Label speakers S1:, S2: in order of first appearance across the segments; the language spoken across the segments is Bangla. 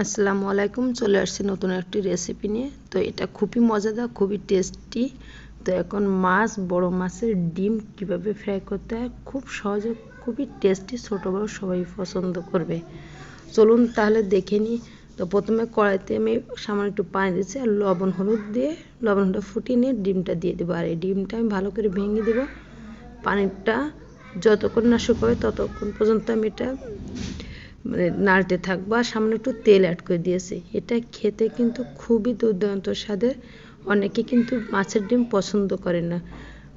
S1: আসসালামু আলাইকুম। চলে আসছি নতুন একটি রেসিপি নিয়ে। তো এটা খুবই মজাদার, খুবই টেস্টি। তো এখন বড় মাছের ডিম কিভাবে ফ্রাই করতে হয় খুব সহজে, খুবই টেস্টি, ছোট বড় সবাই পছন্দ করবে। চলুন তাহলে দেখে নিই। তো প্রথমে কড়াইতে আমি সামান্য একটু পানি দিয়েছি আর লবণ হলুদ দিয়ে লবণটা ফুটিয়ে নিয়ে ডিমটা দিয়ে দেবো। আর এই ডিমটা আমি ভালো করে ভেঙে দেবো। পানিটা যতক্ষণ না শুকাবে ততক্ষণ পর্যন্ত আমি এটা নাড়তে থাকবো। আর সামান্য একটু তেল অ্যাড করে দিয়েছি। এটা খেতে কিন্তু খুবই দুর্দান্ত স্বাদের। অনেকে কিন্তু মাছের ডিম পছন্দ করে না।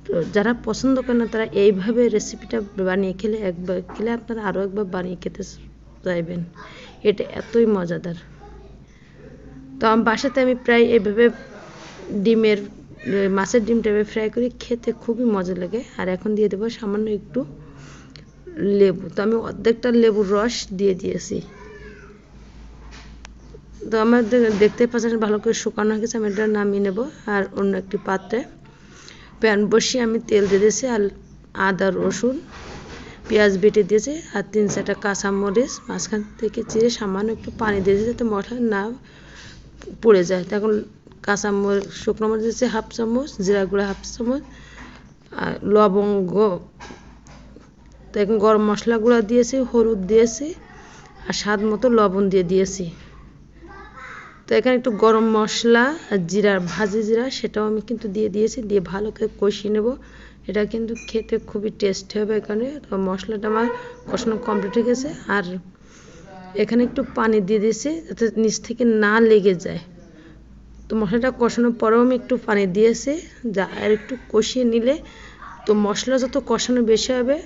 S1: তো যারা পছন্দ করে না তারা এইভাবে রেসিপিটা বানিয়ে খেলে আপনারা আরও একবার বানিয়ে খেতে চাইবেন। এটা এতই মজাদার। তো আমার বাসাতে আমি প্রায় এইভাবে মাছের ডিমটা ফ্রাই করি, খেতে খুবই মজা লাগে। আর এখন দিয়ে দেবো সামান্য একটু লেবু। তো আমি অর্ধেকটা লেবুর রস দিয়ে দিয়েছি। তো আমার দেখতে পাচ্ছেন ভালো করে শুকানো হয়ে গেছে। আমি এটা নামিয়ে নেব। আর অন্য একটি পাত্রে প্যান বসিয়ে আমি তেল দিয়ে দিয়েছি। আর আদা রসুন পেঁয়াজ বেটে দিয়েছি। আর 3-4টা কাঁচামরিচ মাঝখান থেকে চিড়ে সামান্য একটু পানি দিয়েছি যাতে মশলা না পুড়ে যায়। তখন শুকনো মরিচ দিয়েছি 1/2 চামচ, জিরা গুঁড়া 1/2 চামচ, আর লবঙ্গ। তো এখন গরম মশলা গুঁড়া দিয়েছি, হলুদ দিয়েছি আর স্বাদ মতো লবণ দিয়ে দিয়েছি। তো এখানে একটু গরম মশলা আর ভাজি জিরা সেটাও আমি কিন্তু দিয়ে দিয়েছি। দিয়ে ভালো করে কষিয়ে নেব। এটা কিন্তু খেতে খুবই টেস্টি হবে। এখানে তো মশলাটা আমার কষানো কমপ্লিট হয়ে গেছে। আর এখানে একটু পানি দিয়ে দিয়েছি যাতে নিচ থেকে না লেগে যায়। তো মশলাটা কষানোর পরেও আমি একটু পানি দিয়েছি, আর একটু কষিয়ে নিলে তো মশলা যত কষানো বেশি হবে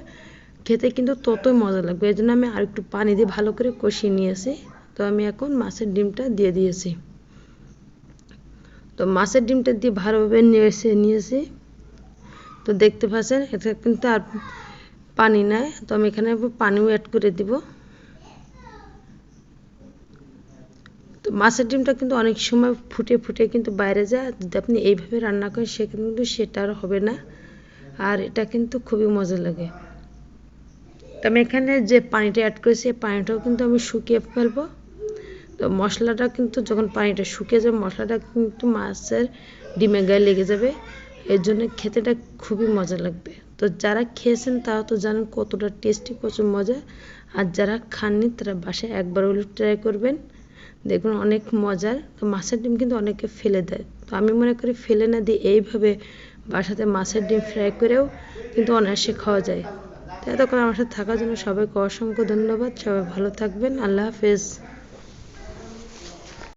S1: খেতে কিন্তু ততই মজা লাগবে। এই জন্য আমি আর একটু পানি দিয়ে ভালো করে কষিয়ে নিয়েছি। তো আমি এখন মাছের ডিমটা দিয়ে দিয়েছি। তো মাছের ডিমটা দিয়ে ভালোভাবে নিয়েছি। তো দেখতে পাচ্ছেন এটা কিন্তু আর পানি নাই। তো আমি এখানে পানিও অ্যাড করে দিব। তো মাছের ডিমটা কিন্তু অনেক সময় ফুটে কিন্তু বাইরে যায়। যদি আপনি এইভাবে রান্না করেন কিন্তু সেটা আর হবে না। আর এটা কিন্তু খুবই মজা লাগে। তো আমি এখানে যে পানিটা অ্যাড করেছি এই পানিটাও কিন্তু আমি শুকিয়ে ফেলবো। তো মশলাটা কিন্তু যখন পানিটা শুকিয়ে যাবে মশলাটা কিন্তু মাছের ডিমের গায়ে লেগে যাবে। এর জন্য খেতেটা খুবই মজা লাগবে। তো যারা খেয়েছেন তারা তো জানেন কতটা টেস্টি, কত মজা। আর যারা খাননি তারা বাসায় একবার হলেও ট্রাই করবেন, দেখুন অনেক মজার। তো মাছের ডিম কিন্তু অনেকে ফেলে দেয়। তো আমি মনে করি ফেলে না দিয়ে এইভাবে বাসাতে মাছের ডিম ফ্রাই করেও কিন্তু অনায়াসে খাওয়া যায়। তো এতক্ষণ আমার সাথে থাকার জন্য সবাইকে অসংখ্য ধন্যবাদ। সবাই ভালো থাকবেন। আল্লাহ হাফেজ।